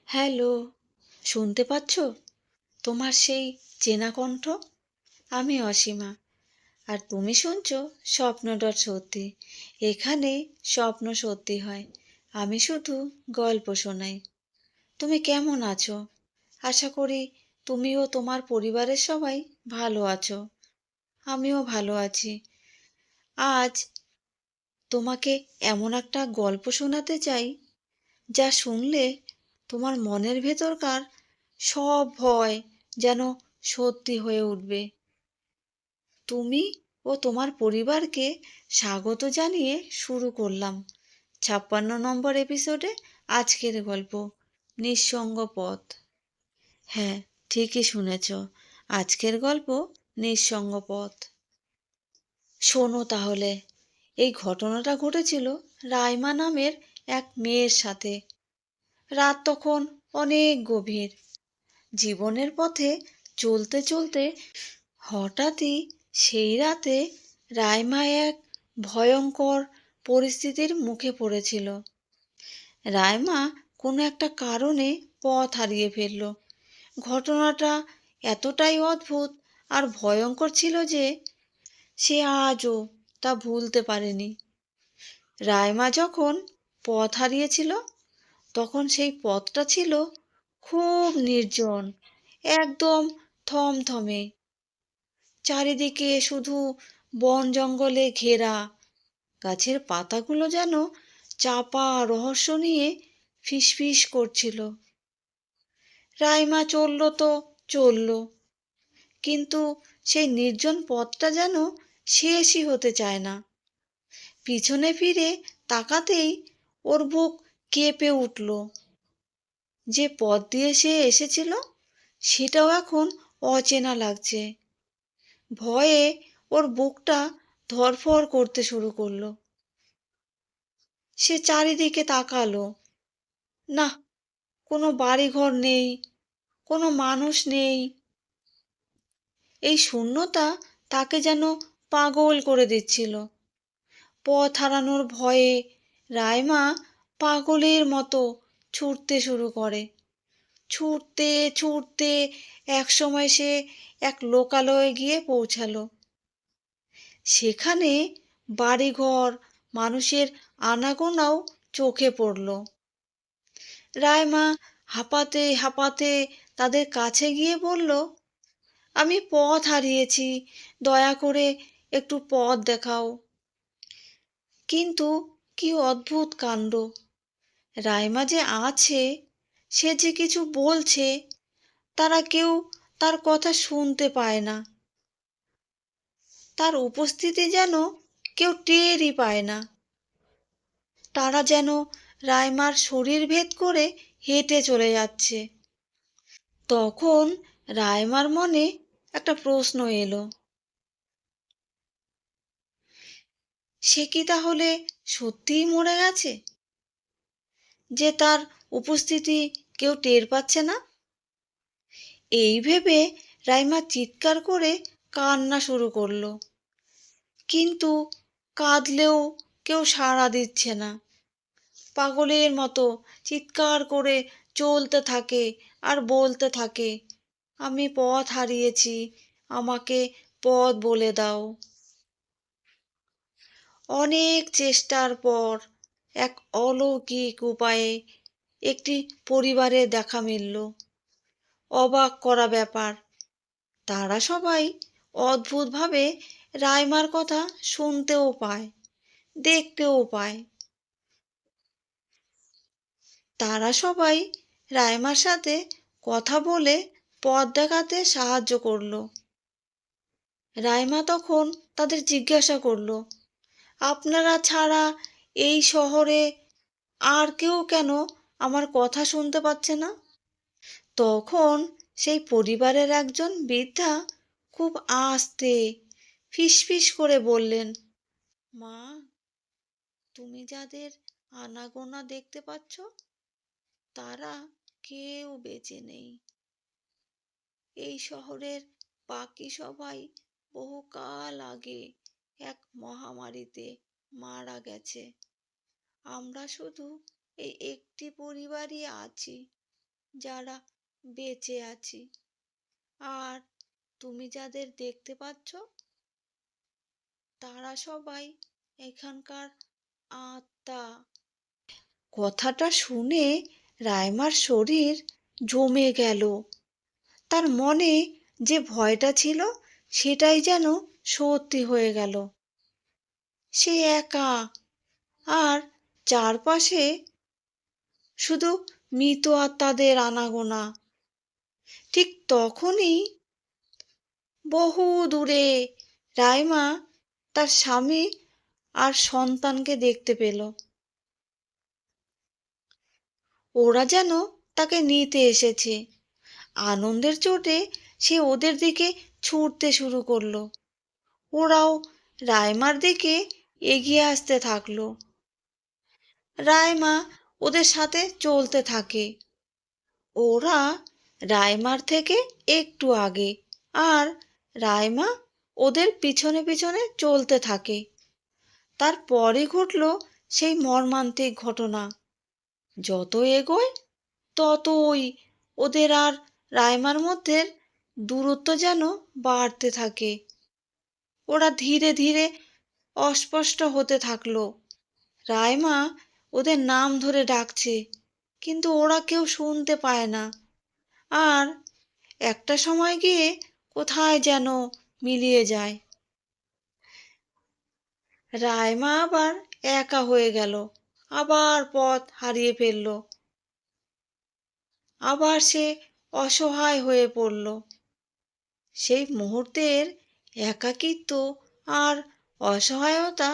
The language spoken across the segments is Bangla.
হ্যালো, শুনতে পাচ্ছ? তোমার সেই চেনা কণ্ঠ? আমি অসীমা। আর তুমি শুনছো স্বপ্ন ডট সত্যি। এখানে স্বপ্ন সত্যি হয়। আমি শুধু গল্প শোনাই। তুমি কেমন আছো? আশা করি তুমিও তোমার পরিবারের সবাই ভালো আছো। আমিও ভালো আছি। আজ তোমাকে এমন একটা গল্প শোনাতে চাই, যা শুনলে তোমার মনের ভেতরকার সব ভয় যেন সত্যি হয়ে উঠবে। তুমি ও তোমার পরিবারকে স্বাগত জানিয়ে শুরু করলাম 56 নম্বর এপিসোডে আজকের গল্প, নিঃসঙ্গ পথ। হ্যাঁ, ঠিকই শুনেছ, আজকের গল্প নিঃসঙ্গ পথ। শোনো তাহলে, এই ঘটনাটা ঘটেছিল রাইমা নামের এক মেয়ের সাথে। রাত তখন অনেক গভীর। জীবনের পথে চলতে চলতে হঠাৎই সেই রাতে রাইমা এক ভয়ঙ্কর পরিস্থিতির মুখে পড়েছিল। রাইমা কোনো একটা কারণে পথ হারিয়ে ফেলল। ঘটনাটা এতটাই অদ্ভুত আর ভয়ঙ্কর ছিল যে সে আজও তা ভুলতে পারেনি। রাইমা যখন পথ হারিয়েছিল, তখন সেই পথটা ছিল খুব নির্জন, একদম থমথমে। চারিদিকে শুধু বন জঙ্গলে ঘেরা। গাছের পাতাগুলো যেন চাপা রহস্য নিয়ে ফিসফিস করছিল। রাইমা চলল তো চলল, কিন্তু সেই নির্জন পথটা যেন শেষই হতে চায় না। পিছনে ফিরে তাকাতেই ওর বুক কেঁপে উঠল। যে পথ দিয়ে সে এসেছিল, সেটাও এখন অচেনা লাগছে। ভয়ে ওর বুকটা ধড়ফড় করতে শুরু করলো। সে চারিদিকে তাকালো। না, কোনো বাড়িঘর নেই, কোনো মানুষ নেই। এই শূন্যতা তাকে যেন পাগল করে দিচ্ছিল। পথ হারানোর ভয়ে রাইমা পাগলের মতো ছুটতে শুরু করে। ছুটতে ছুটতে একসময় সে এক লোকালয়ে গিয়ে পৌঁছালো। সেখানে বাড়িঘর, মানুষের আনাগোনাও চোখে পড়ল। রাইমা হাঁপাতে হাঁপাতে তাদের কাছে গিয়ে বলল, আমি পথ হারিয়েছি, দয়া করে একটু পথ দেখাও। কিন্তু কি অদ্ভুত কাণ্ড! রাইমা যে আছে, সে যে কিছু বলছে, তারা কেউ তার কথা শুনতে পায় না। তার উপস্থিতি যেন কেউ টেরই পায় না। তারা যেন রাইমার শরীর ভেদ করে হেঁটে চলে যাচ্ছে। তখন রাইমার মনে একটা প্রশ্ন এলো, সে কি তাহলে সত্যিই মরে গেছে, যে তার উপস্থিতি কেউ টের পাচ্ছে না? এই ভেবে রাইমা চিৎকার করে কান্না শুরু করলো। কিন্তু কাঁদলেও কেউ সাড়া দিচ্ছে না। পাগলের মতো চিৎকার করে চলতে থাকে আর বলতে থাকে, আমি পথ হারিয়েছি, আমাকে পথ বলে দাও। অনেক চেষ্টার পর এক অলৌকিক উপায়ে একটি পরিবারের দেখা মিলল। অবাক করা ব্যাপার, তারা সবাই অদ্ভুতভাবে রাইমার কথা শুনতেও পায়, দেখতেও পায়। তারা সবাই রাইমার সাথে কথা বলে পথ দেখাতে সাহায্য করল। রাইমা তখন তাদের জিজ্ঞাসা করল, আপনারা ছাড়া এই শহরে আর কেউ কেন আমার কথা শুনতে পাচ্ছে না? তখন সেই পরিবারের একজন বৃদ্ধা খুব আস্তে ফিসফিস করে বললেন, মা, তুমি যাদের আনাগোনা দেখতে পাচ্ছ, তারা কেউ বেঁচে নেই। এই শহরের বাকি সবাই বহুকাল আগে এক মহামারীতে মারা গেছে। আমরা শুধু এই একটি পরিবারই আছি। যারা বেঁচে আছি। আর তুমি যাদের দেখতে পাচ্ছ তারা সবাই এখানকার আত্মা। কথাটা শুনে রাইমার শরীর জমে গেল। তার মনে যে ভয়টা ছিল সেটাই যেন সত্যি হয়ে গেল। সে একা, আর চারপাশে শুধু মৃত আত্মাদের আনাগোনা। ঠিক তখনই বহু দূরে রাইমা তার স্বামী আর সন্তানকে দেখতে পেল। ওরা যেন তাকে নিতে এসেছে। আনন্দের চোটে সে ওদের দিকে ছুটতে শুরু করলো। ওরাও রাইমার দিকে এগিয়ে আসতে থাকলো। রাইমা ওদের সাথে চলতে থাকে। ওরা রাইমার থেকে একটু আগে, আর রাইমা ওদের পিছনে পিছনে চলতে থাকে। তারপরই ঘটল সেই মর্মান্তিক ঘটনা। যত এগোয় ততই ওদের আর রাইমার মধ্যে দূরত্ব যেন বাড়তে থাকে। ওরা ধীরে ধীরে অস্পষ্ট হতে থাকলো। রাইমা ওদের নাম ধরে ডাকছে, কিন্তু ওরা কেউ শুনতে পায় না। আর একটা সময় গিয়ে কোথায় যেন মিলিয়ে যায়। রাইমা আবার একা হয়ে গেল, আবার পথ হারিয়ে ফেলল। আবার সে অসহায় হয়ে পড়ল। সেই মুহূর্তের একাকিত্ব আর অসহায়তা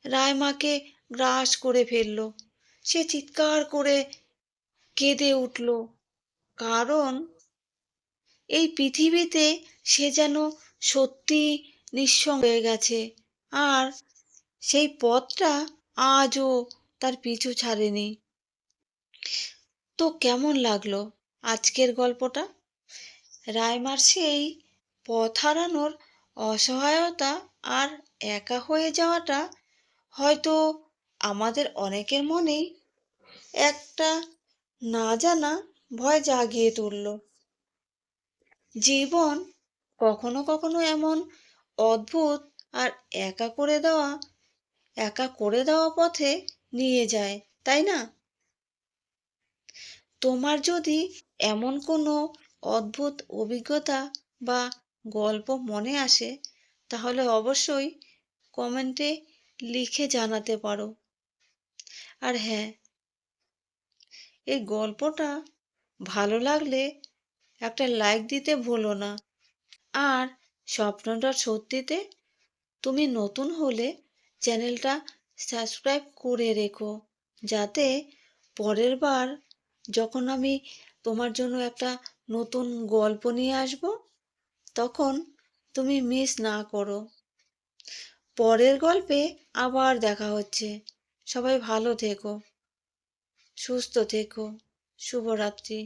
রাইমাকে গ্রাস করে ফেলল। সে চিৎকার করে কেঁদে উঠল, কারণ এই পৃথিবীতে সে যেন সত্যি নিঃসঙ্গ হয়ে গেছে। আর সেই পথটা আজও তার পিছু ছাড়েনি। তো কেমন লাগলো আজকের গল্পটা? রাইমার সেই পথ হারানোর অসহায়তা আর একা হয়ে যাওয়াটা হয়তো আমাদের অনেকের মনেই একটা না জানা ভয় জাগিয়ে তুলল। জীবন কখনো কখনো এমন অদ্ভুত আর একা করে দেওয়া পথে নিয়ে যায়, তাই না? তোমার যদি এমন কোনো অদ্ভুত অভিজ্ঞতা বা গল্প মনে আসে, তাহলে অবশ্যই কমেন্টে লিখে জানাতে পারো। আর হ্যাঁ, এই গল্পটা ভালো লাগলে একটা লাইক দিতে ভুলো না। আর স্বপ্নটা সত্যিতে তুমি নতুন হলে চ্যানেলটা সাবস্ক্রাইব করে রেখো, যাতে পরের বার যখন আমি তোমার জন্য একটা নতুন গল্প নিয়ে আসব, তখন তুমি মিস না করো। পরের গল্পে আবার দেখা হচ্ছে। সবাই ভালো থেকো, সুস্থ থেকো। শুভরাত্রি।